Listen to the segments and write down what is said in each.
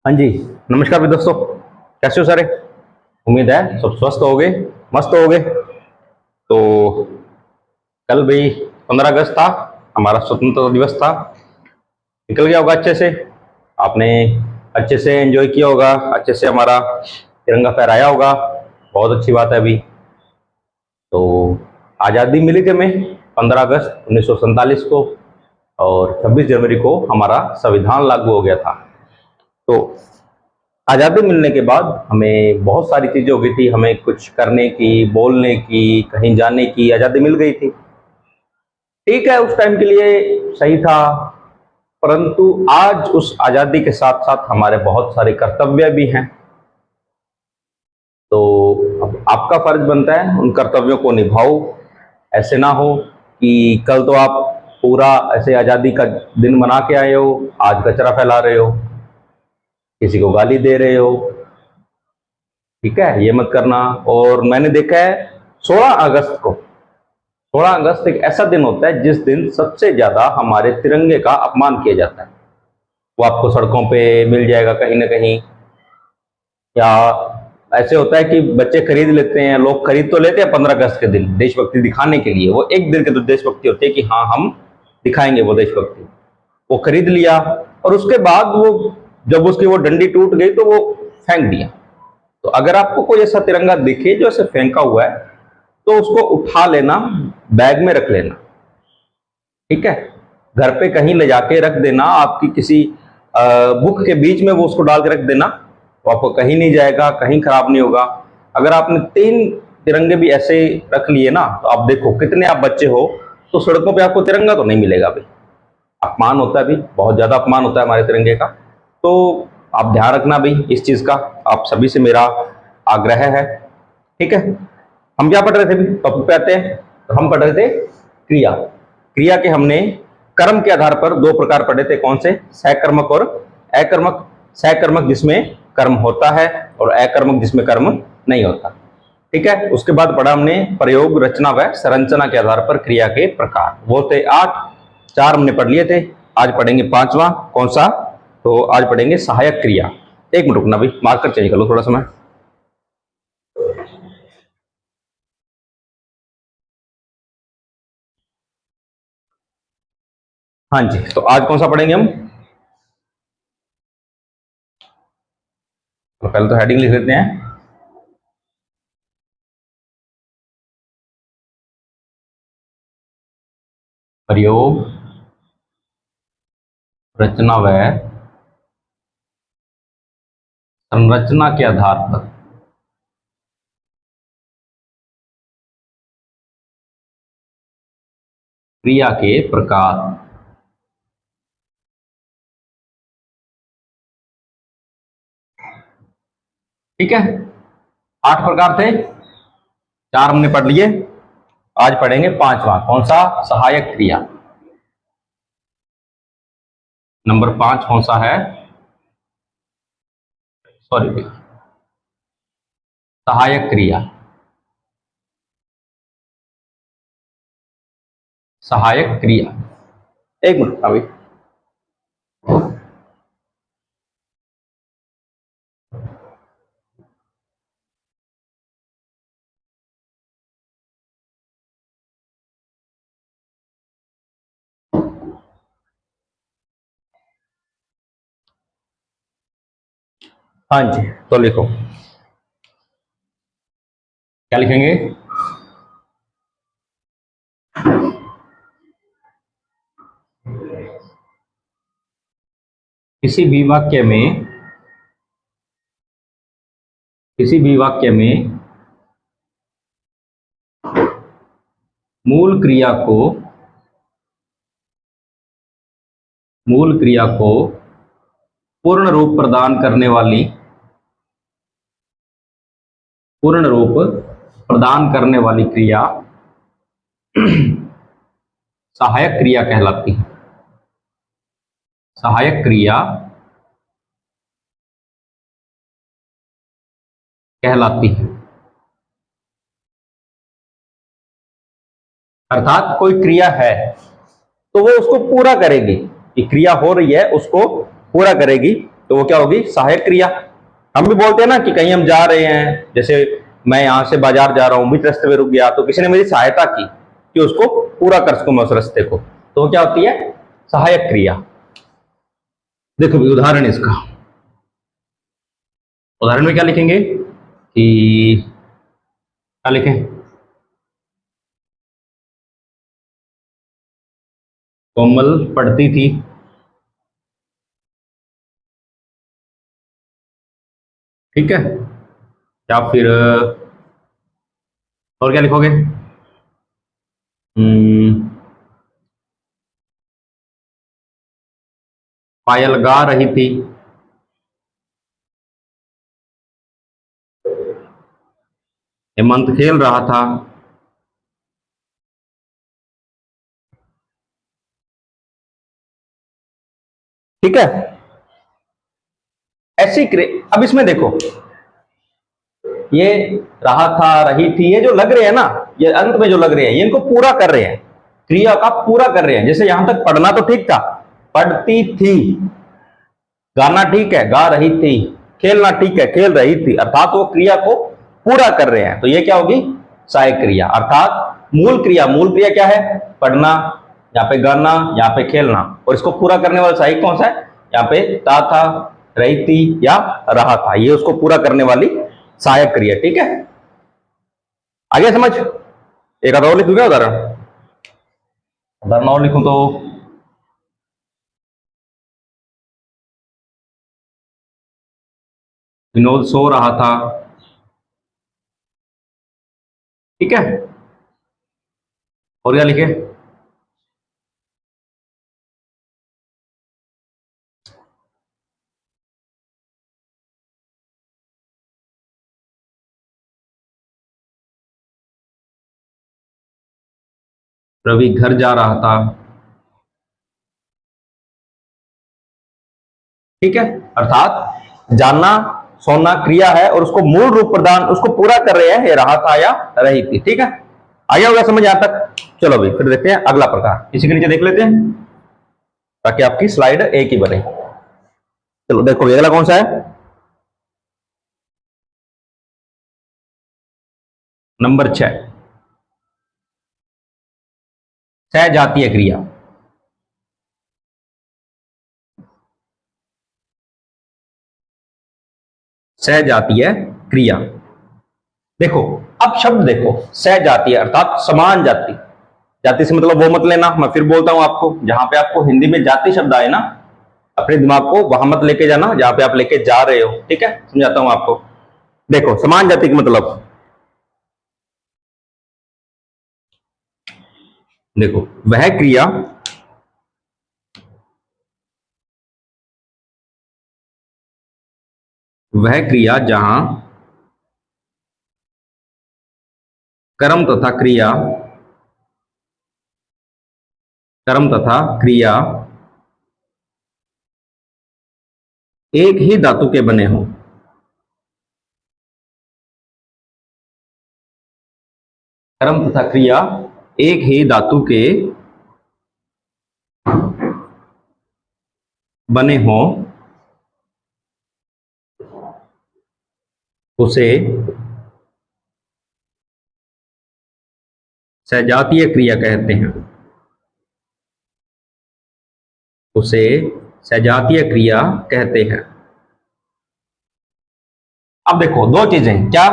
हाँ जी। नमस्कार भी दोस्तों, कैसे हो सारे। उम्मीद है सब स्वस्थ होगे, मस्त होगे। तो कल भाई 15 अगस्त था, हमारा स्वतंत्रता दिवस था। निकल गया होगा अच्छे से, आपने अच्छे से एंजॉय किया होगा, अच्छे से हमारा तिरंगा फहराया होगा। बहुत अच्छी बात है। अभी तो आज़ादी मिली थी हमें 15 अगस्त 1947 को, और 26 जनवरी को हमारा संविधान लागू हो गया था। तो आज़ादी मिलने के बाद हमें बहुत सारी चीज़ें हो गई थी, हमें कुछ करने की, बोलने की, कहीं जाने की आज़ादी मिल गई थी। ठीक है, उस टाइम के लिए सही था, परंतु आज उस आज़ादी के साथ साथ हमारे बहुत सारे कर्तव्य भी हैं। तो अब आपका फर्ज बनता है उन कर्तव्यों को निभाओ। ऐसे ना हो कि कल तो आप पूरा ऐसे आज़ादी का दिन मना के आए हो, आज कचरा फैला रहे हो, किसी को गाली दे रहे हो। ठीक है, ये मत करना। और मैंने देखा है 16 अगस्त एक ऐसा दिन होता है जिस दिन सबसे ज्यादा हमारे तिरंगे का अपमान किया जाता है। वो आपको सड़कों पे मिल जाएगा कहीं ना कहीं, या ऐसे होता है कि बच्चे खरीद लेते हैं, लोग खरीद तो लेते हैं 15 अगस्त के दिन देशभक्ति दिखाने के लिए। वो एक दिन के तो देशभक्ति होती है कि हाँ हम दिखाएंगे वो देशभक्ति। वो खरीद लिया, और उसके बाद वो जब उसकी वो डंडी टूट गई तो वो फेंक दिया। तो अगर आपको कोई ऐसा तिरंगा दिखे जो ऐसे फेंका हुआ है, तो उसको उठा लेना, बैग में रख लेना। ठीक है, घर पे कहीं ले जाके रख देना, आपकी किसी बुक के बीच में वो उसको डाल के रख देना, तो आपको कहीं नहीं जाएगा, कहीं खराब नहीं होगा। अगर आपने 3 तिरंगे भी ऐसे रख लिए ना, तो आप देखो कितने आप बच्चे हो, तो सड़कों पे आपको तिरंगा तो नहीं मिलेगा भाई। अपमान होता है, भी बहुत ज्यादा अपमान होता है हमारे तिरंगे का। तो आप ध्यान रखना भाई इस चीज का, आप सभी से मेरा आग्रह है। ठीक है, हम क्या पढ़ रहे थे अभी, टॉपिक पे आते हैं। तो हम पढ़ रहे थे क्रिया। क्रिया के हमने कर्म के आधार पर 2 प्रकार पढ़े थे, कौन से, सहकर्मक और अकर्मक। सहकर्मक जिसमें कर्म होता है, और अकर्मक जिसमें कर्म नहीं होता। ठीक है, उसके बाद पढ़ा हमने प्रयोग, रचना व संरचना के आधार पर क्रिया के प्रकार। वो थे 8, 4 हमने पढ़ लिए थे। आज पढ़ेंगे 5वां, कौन सा, तो आज पढ़ेंगे सहायक क्रिया। एक मिनट रुकना भाई, मार्कर चेंज कर लो थोड़ा समय। हाँ जी, तो आज कौन सा पढ़ेंगे हम। तो पहले तो हेडिंग लिख लेते हैं। प्रयोग, रचना व संरचना के आधार पर क्रिया के प्रकार। ठीक है, 8 प्रकार थे, 4 हमने पढ़ लिए। आज पढ़ेंगे 5वां, कौन सा, सहायक क्रिया। नंबर 5 कौन सा है, सॉरी, सहायक क्रिया। सहायक क्रिया, एक मिनट अभी। हाँ जी, तो लिखो, क्या लिखेंगे। किसी भी वाक्य में, किसी भी वाक्य में मूल क्रिया को, मूल क्रिया को पूर्ण रूप प्रदान करने वाली, पूर्ण रूप प्रदान करने वाली क्रिया सहायक क्रिया कहलाती है। सहायक क्रिया कहलाती है। अर्थात कोई क्रिया है तो वो उसको पूरा करेगी, कि क्रिया हो रही है उसको पूरा करेगी। तो वो क्या होगी? सहायक क्रिया। हम भी बोलते हैं ना कि कहीं हम जा रहे हैं, जैसे मैं यहां से बाजार जा रहा हूं, बीच रास्ते में रुक गया, तो किसी ने मेरी सहायता की कि उसको पूरा कर सकूं मैं उस रास्ते को, तो क्या होती है? सहायक क्रिया। देखो भी उदाहरण इसका, उदाहरण में क्या लिखेंगे कि क्या लिखें? कोमल पढ़ती थी, ठीक है, या फिर और क्या लिखोगे? पायल गा रही थी, हेमंत खेल रहा था। ठीक है, ऐसी अब इसमें देखो, ये रहा था, रही थी, ये जो लग रहे हैं ना, ये अंत में जो लग रहे हैं, ये इनको पूरा कर रहे हैं, क्रिया का पूरा कर रहे हैं। जैसे यहां तक पढ़ना तो ठीक था, पढ़ती थी, गाना ठीक है, गा रही थी, खेलना ठीक है, खेल रही थी, अर्थात वो क्रिया को पूरा कर रहे हैं, तो ये क्या होगी? सहायक क्रिया। अर्थात मूल क्रिया, मूल क्रिया क्या है? पढ़ना, यहाँ पे गाना, यहाँ पे खेलना, और इसको पूरा करने वाला सहायक कौन सा है? यहाँ पे था, रही थी या रहा था, ये उसको पूरा करने वाली सहायक क्रिया। ठीक है, आगे समझ? एक आधा और लिखूं क्या उदाहरण? उदाहरण और लिखूं तो विनोद सो रहा था, ठीक है, और क्या लिखे? रवि घर जा रहा था, ठीक है, अर्थात जानना, सोना क्रिया है और उसको मूल रूप प्रदान, उसको पूरा कर रहे हैं, ये रहा था या रही थी। ठीक है, आगे होगा समझ यहां तक? चलो भाई फिर देखते हैं अगला प्रकार, इसी के नीचे देख लेते हैं ताकि आपकी स्लाइड एक ही बने। चलो देखो अगला कौन सा है? नंबर 6, सहजातीय क्रिया। सहजातीय क्रिया, देखो अब शब्द देखो, सहजातीय अर्थात समान जाति। जाति से मतलब वो मत लेना, मैं फिर बोलता हूं आपको, जहां पे आपको हिंदी में जाति शब्द आए ना, अपने दिमाग को वहां मत लेके जाना जहां पे आप लेके जा रहे हो। ठीक है, समझाता हूं आपको। देखो समान जाति का मतलब, देखो वह क्रिया जहां कर्म तथा क्रिया, कर्म तथा क्रिया एक ही धातु के बने हों। कर्म तथा क्रिया एक ही धातु के बने हों, उसे सजातीय क्रिया कहते हैं। उसे सजातीय क्रिया कहते हैं। अब देखो दो चीजें क्या,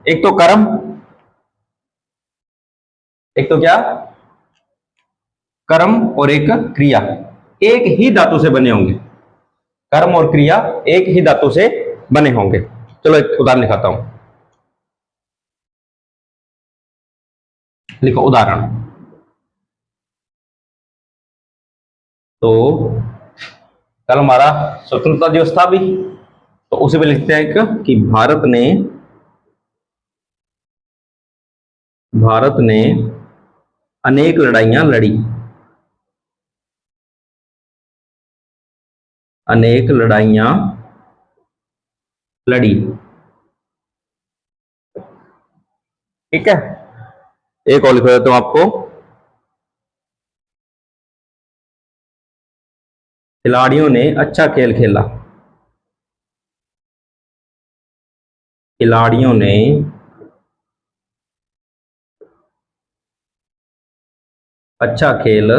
एक तो कर्म, एक तो क्या, कर्म और एक क्रिया, एक ही धातु से बने होंगे। कर्म और क्रिया एक ही धातु से बने होंगे। चलो एक उदाहरण लिखाता हूं, लिखो उदाहरण। तो कल हमारा स्वतंत्रता दिवस था भी, तो उसी पे लिखते हैं कि भारत ने अनेक लड़ाइयां लड़ी, अनेक लड़ाइयां लड़ी। ठीक है, एक और लिख देता हूं आपको, खिलाड़ियों ने अच्छा खेल खेला। खिलाड़ियों ने अच्छा खेल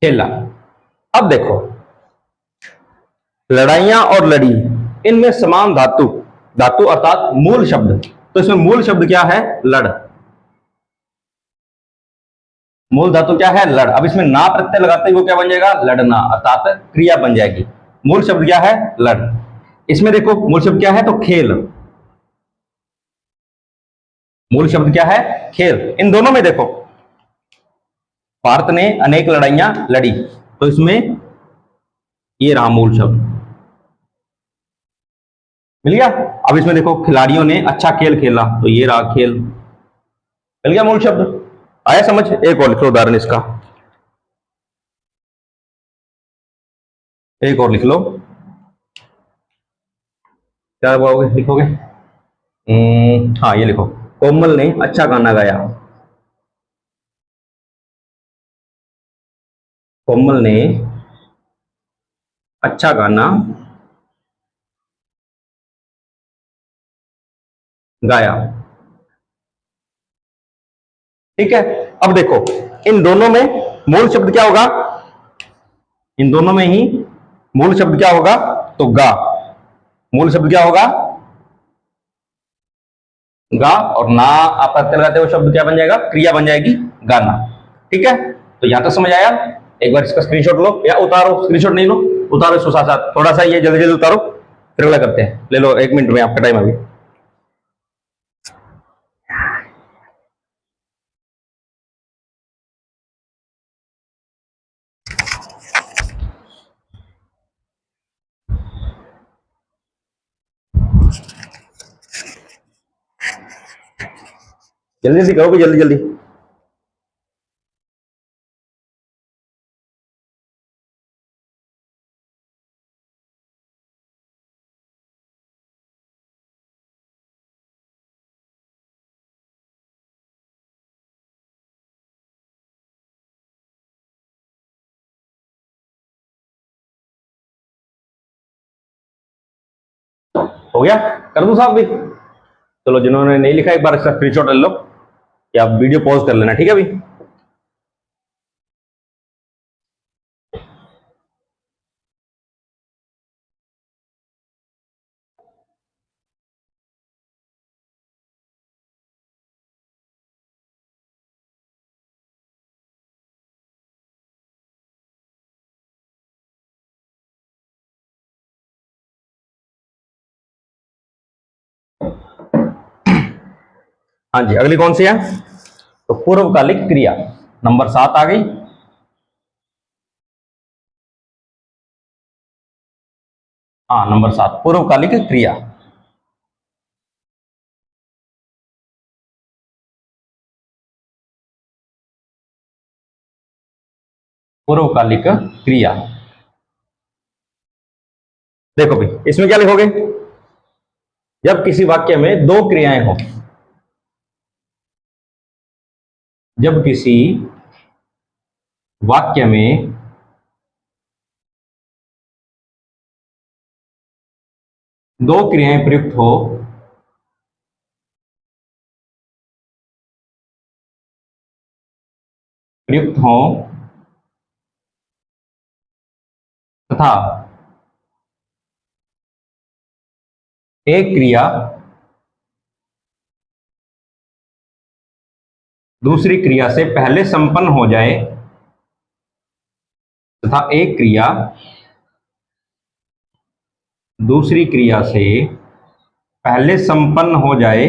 खेला। अब देखो, लड़ाइयां और लड़ी, इनमें समान धातु, धातु अर्थात मूल शब्द, तो इसमें मूल शब्द क्या है? लड़। मूल धातु क्या है? लड़। अब इसमें ना प्रत्यय लगाते ही वो क्या बन जाएगा? लड़ना, अर्थात क्रिया बन जाएगी। मूल शब्द क्या है? लड़। इसमें देखो मूल शब्द क्या है? तो खेल। मूल शब्द क्या है? खेल। इन दोनों में देखो, भारत ने अनेक लड़ाइयां लड़ी, तो इसमें ये रहा मूल शब्द, मिल गया। अब इसमें देखो, खिलाड़ियों ने अच्छा खेल खेला, तो ये रहा खेल, मिल गया मूल शब्द। आया समझ? एक और लिखो उदाहरण इसका, एक और लिख लो। क्या लिखोगे? हाँ, ये लिखो, कोमल ने अच्छा गाना गाया। कोमल ने अच्छा गाना गाया। ठीक है। अब देखो, इन दोनों में मूल शब्द क्या होगा? इन दोनों में ही मूल शब्द क्या होगा? तो गा। मूल शब्द क्या होगा? गा। और ना आप प्रत्यय लगाते हो, शब्द क्या बन जाएगा? क्रिया बन जाएगी, गाना। ठीक है, तो यहां तक समझ आया? एक बार इसका स्क्रीनशॉट लो, या उतारो, स्क्रीनशॉट नहीं लो, उतारो इसको साथ साथ, थोड़ा सा ये जल्दी जल्दी उतारो, फिर अगला करते हैं। ले लो, 1 मिनट में आपका टाइम अभी। जल्दी जल्दी करो, जल्दी जल्दी। हो गया? कर दूं साहब भी? चलो, जिन्होंने नहीं लिखा, एक बार इसका स्क्रीनशॉट ले लो, या आप वीडियो पॉज कर लेना। ठीक है अभी? हाँ जी, अगली कौन सी है? तो पूर्वकालिक क्रिया, नंबर 7 आ गई। हाँ, नंबर 7, पूर्वकालिक क्रिया। पूर्वकालिक क्रिया, देखो भाई, इसमें क्या लिखोगे? जब किसी वाक्य में दो क्रियाएं हो, जब किसी वाक्य में दो क्रियाएं प्रयुक्त हो, प्रयुक्त हो तथा एक क्रिया दूसरी क्रिया से पहले संपन्न हो जाए, तथा एक क्रिया दूसरी क्रिया से पहले संपन्न हो जाए,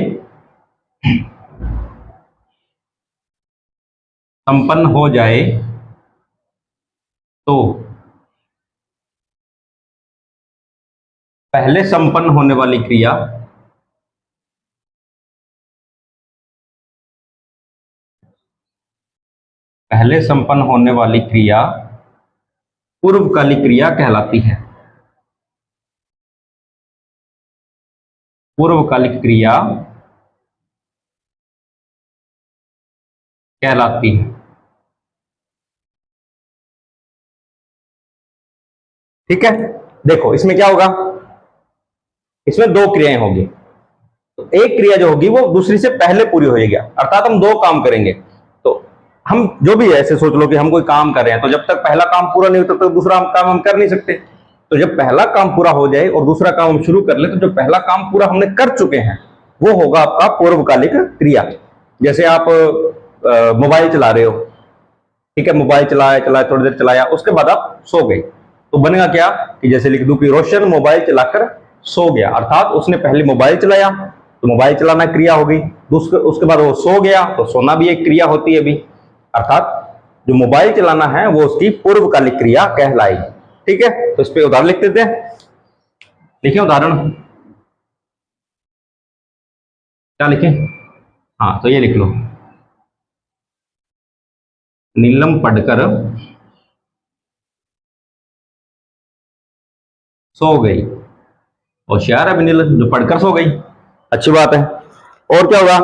संपन्न हो जाए, तो पहले संपन्न होने वाली क्रिया पहले संपन्न होने वाली क्रिया पूर्वकालिक क्रिया कहलाती है। पूर्वकालिक क्रिया कहलाती है। ठीक है, देखो इसमें क्या होगा? इसमें दो क्रियाएं होगी। तो एक क्रिया जो होगी वो दूसरी से पहले पूरी हो जाएगी, अर्थात हम दो काम करेंगे। तो हम जो भी है, ऐसे सोच लो कि हम कोई काम कर रहे हैं, तो जब तक पहला काम पूरा नहीं होता तब तक दूसरा काम हम कर नहीं सकते। तो जब पहला काम पूरा हो जाए और दूसरा काम हम शुरू कर ले, तो जो पहला काम पूरा हमने कर चुके हैं वो होगा आपका पूर्वकालिक क्रिया। जैसे आप मोबाइल चला रहे हो, ठीक है, मोबाइल चलाया चलाया थोड़ी देर चलाया, उसके बाद आप सो गए, तो बनेगा क्या कि जैसे लिख दूं कि रोशन मोबाइल चलाकर सो गया, अर्थात उसने पहले मोबाइल चलाया तो मोबाइल चलाना क्रिया हो गई, उसके बाद वो सो गया तो सोना भी एक क्रिया होती है अभी, अर्थात जो मोबाइल चलाना है वो उसकी पूर्वकालिक क्रिया कहलाएगी। ठीक है, तो इस पे उदाहरण लिख देते हैं। लिखे उदाहरण, क्या लिखें? हाँ, तो ये लिख लो, नीलम पढ़कर सो गई। होशियार है नीलम, जो पढ़कर सो गई, अच्छी बात है। और क्या होगा?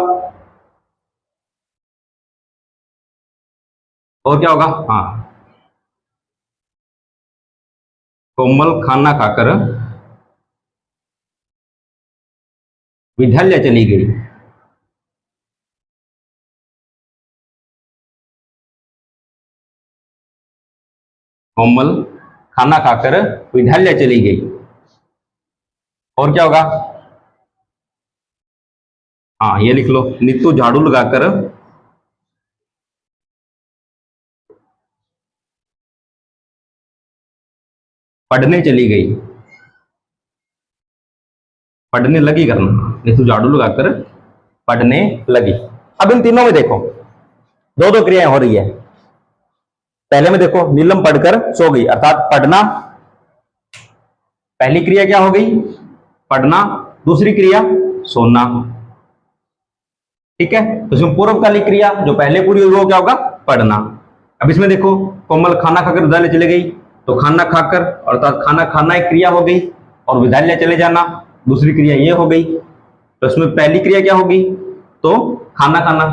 और क्या होगा? हाँ, कोमल खाना खाकर विद्यालय चली गई। कोमल खाना खाकर विद्यालय चली गई। और क्या होगा? हाँ, ये लिख लो, नीतू झाड़ू लगाकर पढ़ने चली गई। पढ़ने लगी करना, नीतू झाड़ू लगाकर पढ़ने लगी। अब इन तीनों में देखो, दो दो क्रियाएं हो रही है। पहले में देखो, नीलम पढ़कर सो गई, अर्थात पढ़ना पहली क्रिया क्या हो गई? पढ़ना। दूसरी क्रिया सोना। ठीक है, तो इसमें पूर्वकालिक क्रिया जो पहले पूरी हुई वो क्या होगा? पढ़ना। अब इसमें देखो, कोमल खाना खाकर विद्यालय चले गई, तो खाना खाकर अर्थात खाना खाना एक क्रिया हो गई, और विद्यालय चले जाना दूसरी क्रिया ये हो गई। तो इसमें पहली क्रिया क्या होगी? तो खाना खाना।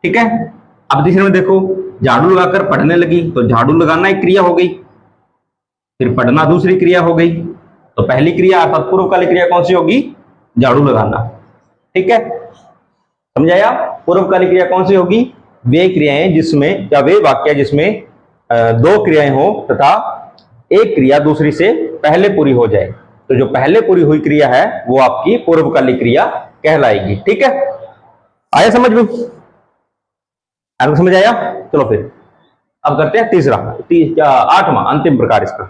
ठीक है, अब तीसरे में देखो, झाड़ू लगाकर पढ़ने लगी, तो झाड़ू लगाना एक क्रिया हो गई, फिर पढ़ना दूसरी क्रिया हो गई। तो पहली क्रिया अर्थात पूर्वकालिक क्रिया कौन सी होगी? झाड़ू लगाना। ठीक है, समझाया? पूर्वकालिक क्रिया कौन सी होगी? वे क्रियाएं जिसमें, या वे वाक्य जिसमें दो क्रियाएं हो तथा एक क्रिया दूसरी से पहले पूरी हो जाए, तो जो पहले पूरी हुई क्रिया है वो आपकी पूर्वकालिक क्रिया कहलाएगी। ठीक है, आया समझ में? आपको समझ आया? चलो फिर अब करते हैं तीसरा, आठवां अंतिम प्रकार इसका।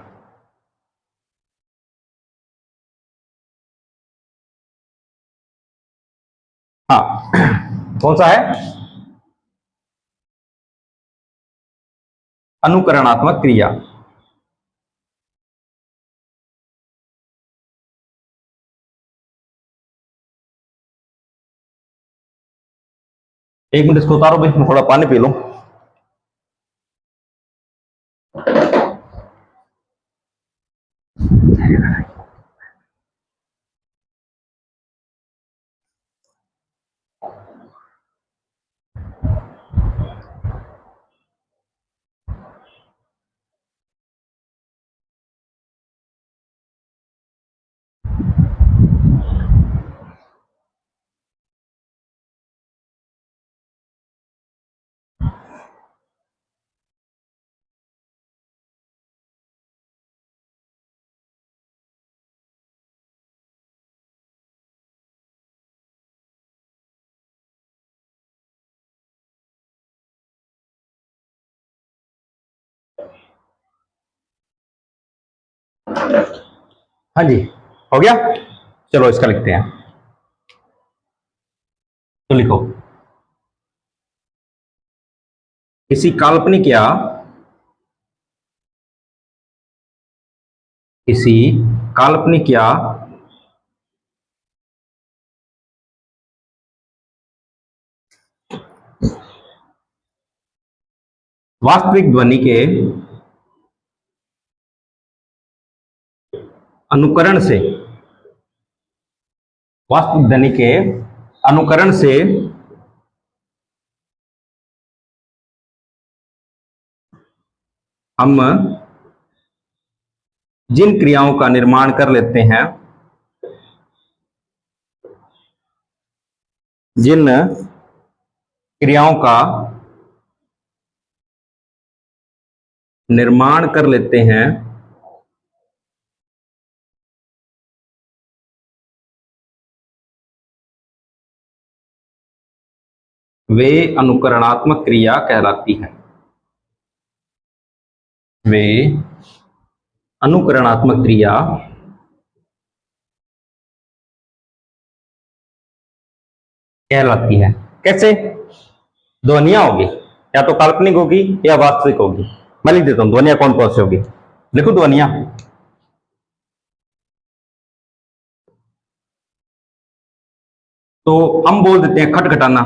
हाँ, कौन सा है? अनुकरणात्मक क्रिया। एक मिनट इसको उतारो भाई, मैं थोड़ा पानी पी लूं। हाँ जी, हो गया। चलो इसका लिखते हैं, तो लिखो, किसी काल्पनिक या किसी काल्पनिक या वास्तविक ध्वनि के अनुकरण से, वास्तविक ध्वनि के अनुकरण से हम जिन क्रियाओं का निर्माण कर लेते हैं जिन क्रियाओं का निर्माण कर लेते हैं वे अनुकरणात्मक क्रिया कहलाती हैं। वे अनुकरणात्मक क्रिया कहलाती है। कैसे? ध्वनियां होगी, या तो काल्पनिक होगी या वास्तविक होगी। मैं लिख देता हूं ध्वनियां कौन कौन सी होगी। लिखो ध्वनियां। तो हम बोल देते हैं खटखटाना,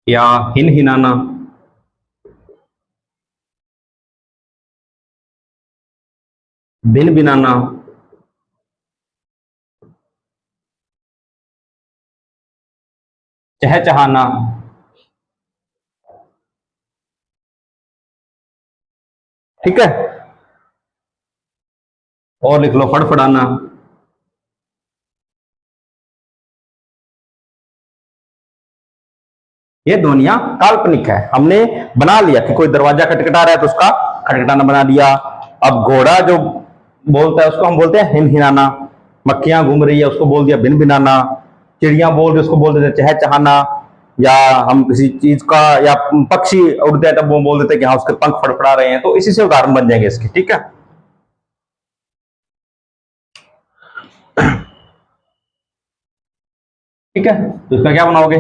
या हिन हिनाना, भिन भिनाना, चहचहाना, ठीक है। और लिख लो फड़फड़ाना। ये ध्वनियां काल्पनिक है, हमने बना लिया कि कोई दरवाजा खटखटा रहा है तो उसका खटखटाना बना दिया। अब घोड़ा जो बोलता है उसको हम बोलते हैं हिन हिनाना, मक्खियां घूम रही है उसको बोल दिया भिन भिनाना, चिड़िया बोल रही उसको बोल देते चहचहाना, या हम किसी चीज का या पक्षी उड़ते हैं तब वो बोल देते हैं कि हाँ उसके पंख फड़फड़ा रहे हैं। तो इसी से उदाहरण बन जाएंगे इसके, ठीक है। ठीक है, तो इसका क्या बनाओगे?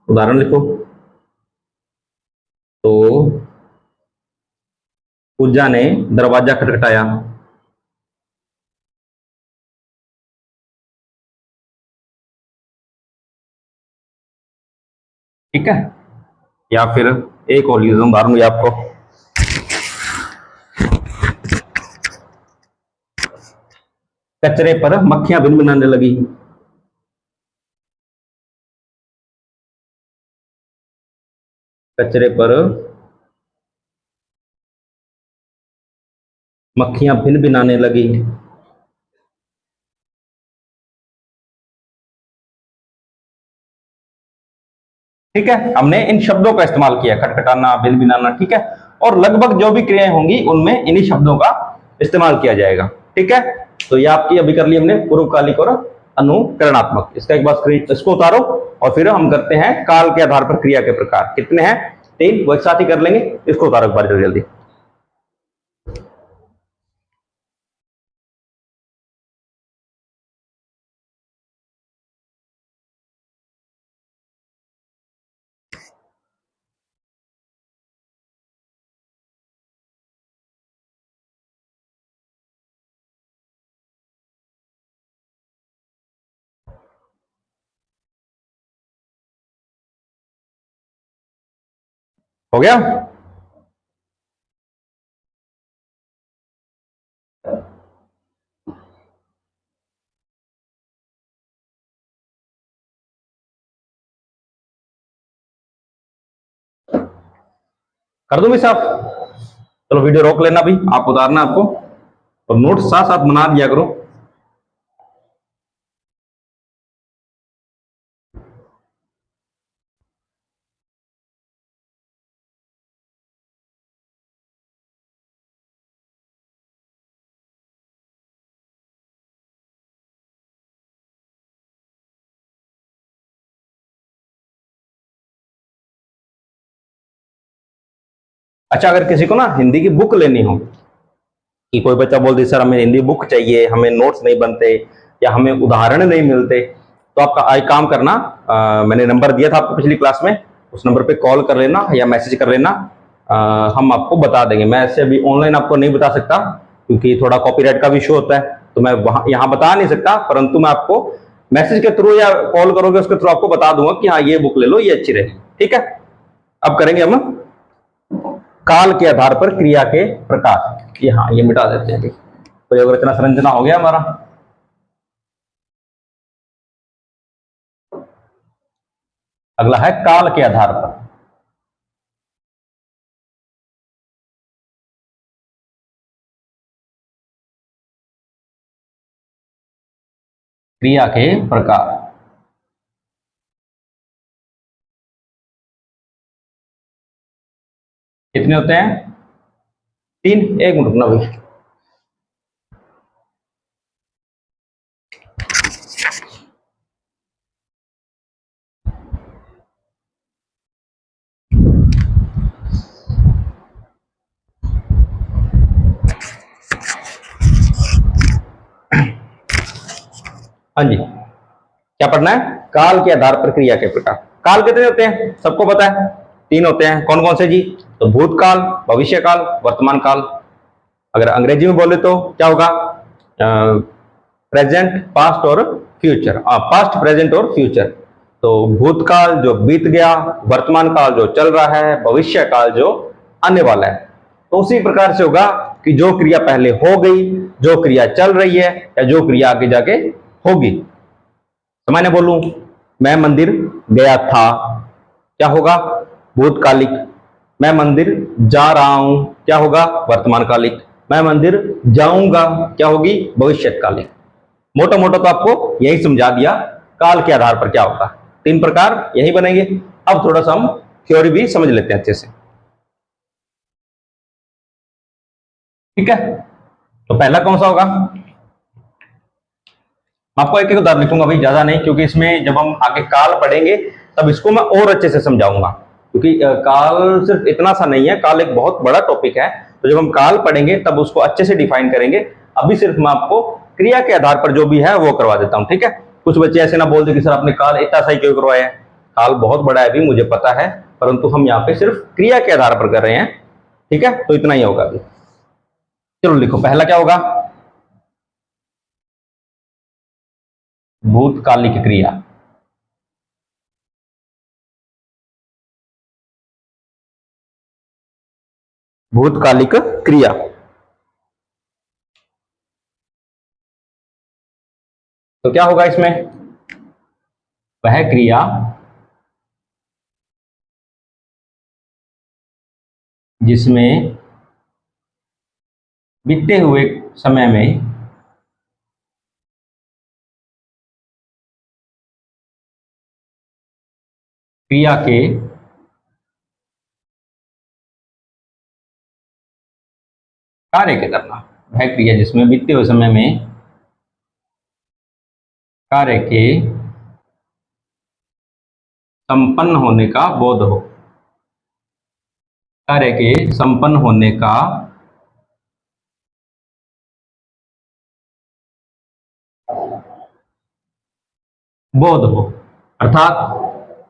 उदाहरण लिखो। तो पूजा ने दरवाजा खटखटाया। ठीक है, या फिर एक और उदाहरण भी आपको। कचरे पर मक्खियां भिनभिनाने लगी। कचरे पर मक्खियां भिनभिनाने लगी। ठीक है, हमने इन शब्दों का इस्तेमाल किया, खटखटाना, भिनभिनाना, ठीक है। और लगभग जो भी क्रियाएं होंगी उनमें इन्हीं शब्दों का इस्तेमाल किया जाएगा। ठीक है, तो ये आपकी अभी कर ली हमने पूर्वकालिक और अनुकरणात्मक। इसका एक बार स्क्रीन इसको उतारो और फिर हम करते हैं काल के आधार पर क्रिया के प्रकार। कितने हैं? 3। वो एक साथ ही कर लेंगे। इसको उतारो एक बार जल्दी जल्दी। हो गया? कर दूं मैं साफ? चलो वीडियो रोक लेना, भी आप उतारना आपको, और नोट साथ साथ बना दिया करो। अच्छा, अगर किसी को ना हिंदी की बुक लेनी हो, कि कोई बच्चा बोल दे सर हमें हिंदी बुक चाहिए, हमें नोट्स नहीं बनते या हमें उदाहरण नहीं मिलते, तो आपका एक काम करना, मैंने नंबर दिया था आपको पिछली क्लास में, उस नंबर पे कॉल कर लेना या मैसेज कर लेना। हम आपको बता देंगे। मैं ऐसे अभी ऑनलाइन आपको नहीं बता सकता क्योंकि थोड़ा कॉपीराइट का भी इशू होता है, तो मैं वहां यहाँ बता नहीं सकता, परंतु मैं आपको मैसेज के थ्रू या कॉल करोगे उसके थ्रू आपको बता दूंगा कि हाँ ये बुक ले लो, ये अच्छी रहेगी। ठीक है, अब करेंगे हम काल के आधार पर क्रिया के प्रकार। ये हाँ, ये मिटा देते हैं। प्रयोग रचना संरचना हो गया हमारा। अगला है काल के आधार पर। क्रिया के प्रकार। कितने होते हैं? 3। एक मिनट रुकना भाई। हाँ जी, क्या पढ़ना है? काल के आधार पर क्रिया के प्रकार। काल कितने होते हैं सबको पता है, 3 होते हैं। कौन कौन से जी? तो भूतकाल, भविष्य काल, वर्तमान काल। अगर अंग्रेजी में बोले तो क्या होगा? प्रेजेंट, पास्ट और फ्यूचर। पास्ट, प्रेजेंट और फ्यूचर। तो भूतकाल जो बीत गया, वर्तमान काल जो चल रहा है, भविष्य काल जो आने वाला है। तो उसी प्रकार से होगा कि जो क्रिया पहले हो गई, जो क्रिया चल रही है, या जो क्रिया आगे जाके होगी। तो मैंने बोलूं मैं मंदिर गया था, क्या होगा? भूतकालिक। मैं मंदिर जा रहा हूं, क्या होगा? वर्तमान कालिक। मैं मंदिर जाऊंगा, क्या होगी? भविष्यकालिक। मोटा मोटा तो आपको यही समझा दिया काल के आधार पर क्या होता है। 3 प्रकार यही बनेंगे। अब थोड़ा सा हम थ्योरी भी समझ लेते हैं अच्छे से, ठीक है? तो पहला कौन सा होगा? मैं आपको एक एक उदाहरण लिखूंगा भाई, ज्यादा नहीं, क्योंकि इसमें जब हम आगे काल पढ़ेंगे तब इसको मैं और अच्छे से समझाऊंगा। क्योंकि काल सिर्फ इतना सा नहीं है, काल एक बहुत बड़ा टॉपिक है। तो जब हम काल पढ़ेंगे तब उसको अच्छे से डिफाइन करेंगे। अभी सिर्फ मैं आपको क्रिया के आधार पर जो भी है वो करवा देता हूं, ठीक है? कुछ बच्चे ऐसे ना बोल दे कि सर आपने काल इतना सा ही क्यों करवाया है। काल बहुत बड़ा है, अभी मुझे पता है, परंतु हम यहाँ पे सिर्फ क्रिया के आधार पर कर रहे हैं, ठीक है? तो इतना ही होगा अभी। चलो लिखो, पहला क्या होगा? भूतकालिक क्रिया। भूतकालिक क्रिया। तो क्या होगा इसमें? वह क्रिया जिसमें बीते हुए समय में क्रिया के कार्य के करना। वह क्रिया जिसमें बीते हुए समय में कार्य के संपन्न होने का बोध हो। कार्य के संपन्न होने का बोध हो, अर्थात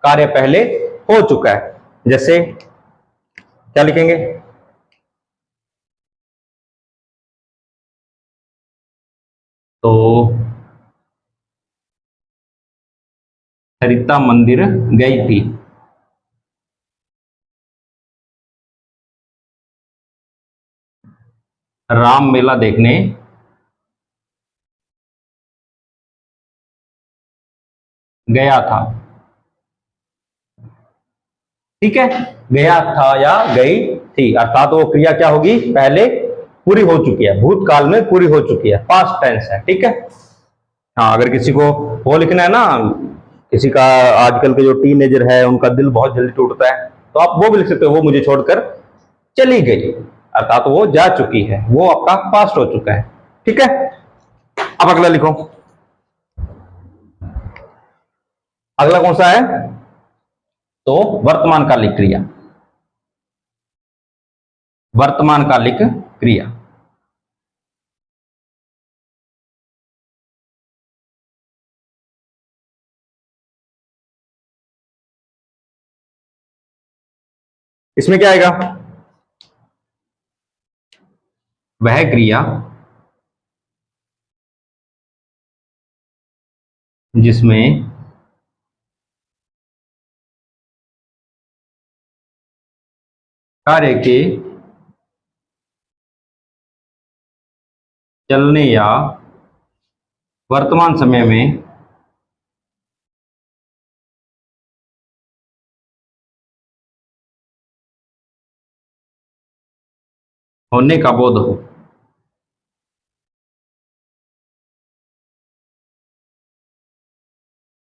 कार्य पहले हो चुका है। जैसे क्या लिखेंगे? तो सरिता मंदिर गई थी। राम मेला देखने गया था। ठीक है, गया था या गई थी, अर्थात वो क्रिया क्या होगी? पहले पूरी हो चुकी है, भूतकाल में पूरी हो चुकी है, पास्ट टेंस है, ठीक है? हाँ, अगर किसी को वो लिखना है ना, किसी का आजकल के जो टीनेजर है उनका दिल बहुत जल्दी टूटता है, तो आप वो भी लिख सकते हो, वो मुझे छोड़कर चली गई, अर्थात वो जा चुकी है, वो आपका पास्ट हो चुका है, ठीक है? अब अगला लिखो। अगला कौन सा है? तो वर्तमान कालिक क्रिया। वर्तमान कालिक क्रिया। इसमें क्या आएगा? वह क्रिया जिसमें कार्य के चलने या वर्तमान समय में होने का बोध हो।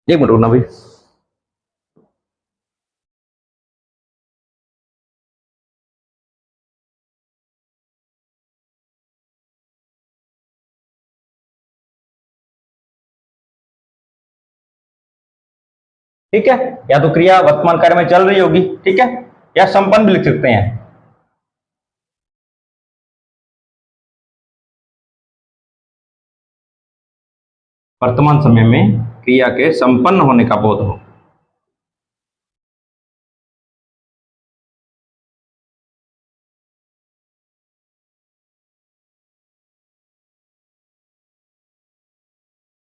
एक मिनट रुकना भाई। ठीक है, या तो क्रिया वर्तमान कार्य में चल रही होगी, ठीक है, या संपन्न भी लिख सकते हैं। वर्तमान समय में क्रिया के संपन्न होने का बोध हो।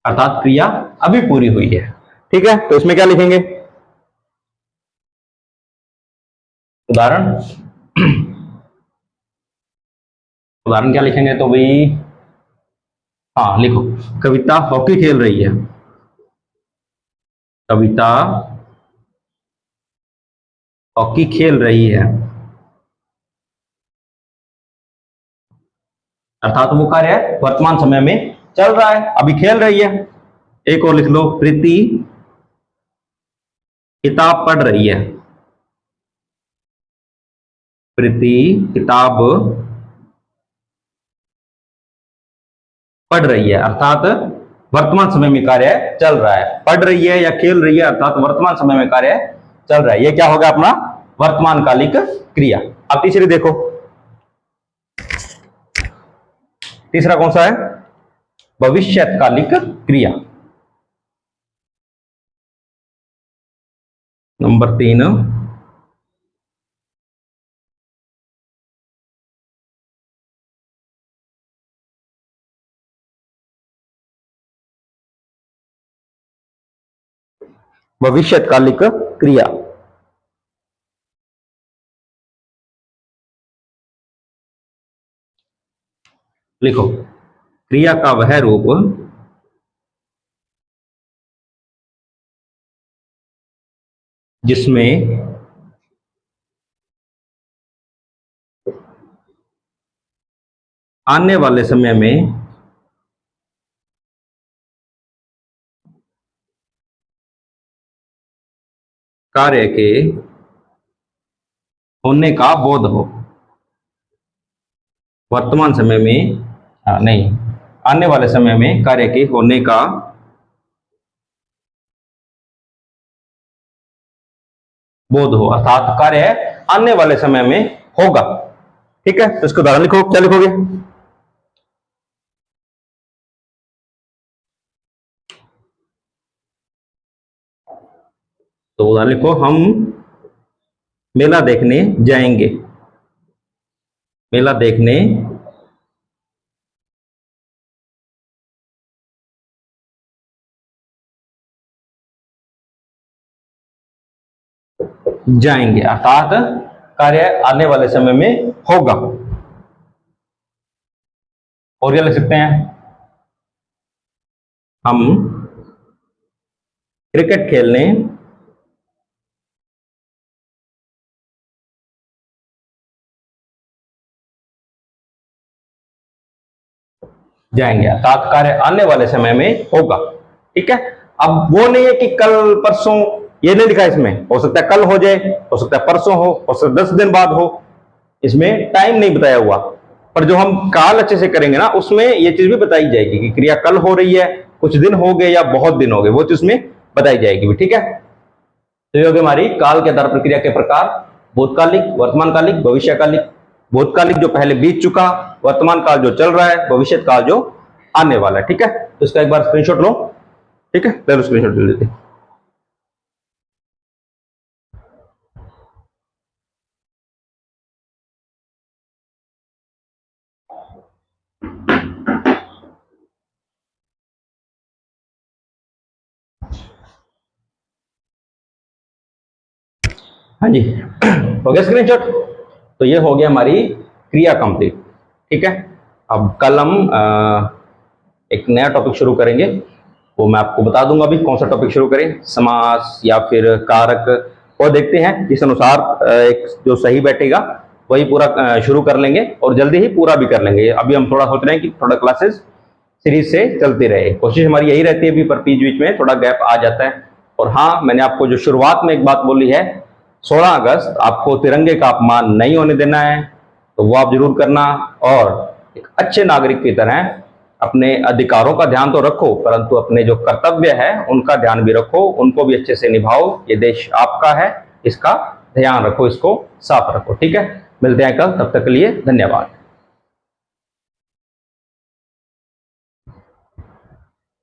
अर्थात क्रिया अभी पूरी हुई है। ठीक है, तो इसमें क्या लिखेंगे? उदाहरण उदाहरण क्या लिखेंगे? तो भाई हाँ लिखो, कविता हॉकी खेल रही है। कविता हॉकी खेल रही है, अर्थात वो कार्य वर्तमान समय में चल रहा है, अभी खेल रही है। एक और लिख लो, प्रीति किताब पढ़ रही है। प्रीति किताब पढ़ रही है, अर्थात वर्तमान समय में कार्य चल रहा है। पढ़ रही है या खेल रही है, अर्थात वर्तमान समय में कार्य चल रहा है। ये क्या होगा? अपना वर्तमान कालिक क्रिया। अब तीसरी देखो, तीसरा कौन सा है? भविष्यकालिक क्रिया। नंबर 3, भविष्यकालिक क्रिया। लिखो, क्रिया का वह रूप जिसमें आने वाले समय में कार्य के होने का बोध हो। वर्तमान समय में नहीं, आने वाले समय में कार्य के होने का बोध हो, अर्थात कार्य आने वाले समय में होगा। ठीक है, तो इसको उदाहरण लिखो, क्या लिखोगे? तो उदाहरण लिखो, हम मेला देखने जाएंगे। मेला देखने जाएंगे, अर्थात कार्य आने वाले समय में होगा। और क्या लिख सकते हैं? हम क्रिकेट खेलने जाएंगे, अर्थात कार्य आने वाले समय में होगा। ठीक है, अब वो नहीं है कि कल परसों, ये नहीं लिखा इसमें। हो सकता है कल हो जाए, हो सकता है परसों हो सकता है 10 दिन बाद हो, इसमें टाइम नहीं बताया हुआ। पर जो हम काल अच्छे से करेंगे ना, उसमें ये चीज भी बताई जाएगी कि क्रिया कल हो रही है, कुछ दिन हो गए या बहुत दिन हो गए, वो चीज उसमें बताई जाएगी भी। ठीक है, तो ये होगी हमारी काल के आधार पर क्रिया के प्रकार: भूतकालिक, वर्तमानकालिक, भविष्यकालिक। भूतकालिक जो पहले बीत चुका, वर्तमान काल जो चल रहा है, भविष्य काल जो आने वाला है। ठीक है, तो इसका एक बार स्क्रीनशॉट लो। ठीक है, पहले स्क्रीनशॉट ले लेते हैं। हाँ जी, हो गया स्क्रीनशॉट। तो ये हो गया हमारी क्रिया कंप्लीट। ठीक है, अब कल हम एक नया टॉपिक शुरू करेंगे, वो मैं आपको बता दूंगा अभी कौन सा टॉपिक शुरू करें, समास या फिर कारक, और देखते हैं जिस अनुसार एक जो सही बैठेगा वही पूरा शुरू कर लेंगे और जल्दी ही पूरा भी कर लेंगे। अभी हम थोड़ा सोच रहे हैं कि थोड़ा क्लासेस सीरीज से चलती रहे। कोशिश हमारी यही रहती है भी, पर बीच बीच में थोड़ा गैप आ जाता है। और हाँ, मैंने आपको जो शुरुआत में एक बात बोली है, 16 अगस्त आपको तिरंगे का अपमान नहीं होने देना है, तो वो आप जरूर करना। और एक अच्छे नागरिक की तरह अपने अधिकारों का ध्यान तो रखो, परंतु अपने जो कर्तव्य है उनका ध्यान भी रखो, उनको भी अच्छे से निभाओ। ये देश आपका है, इसका ध्यान रखो, इसको साफ रखो। ठीक है, मिलते हैं कल, तब तक के लिए धन्यवाद।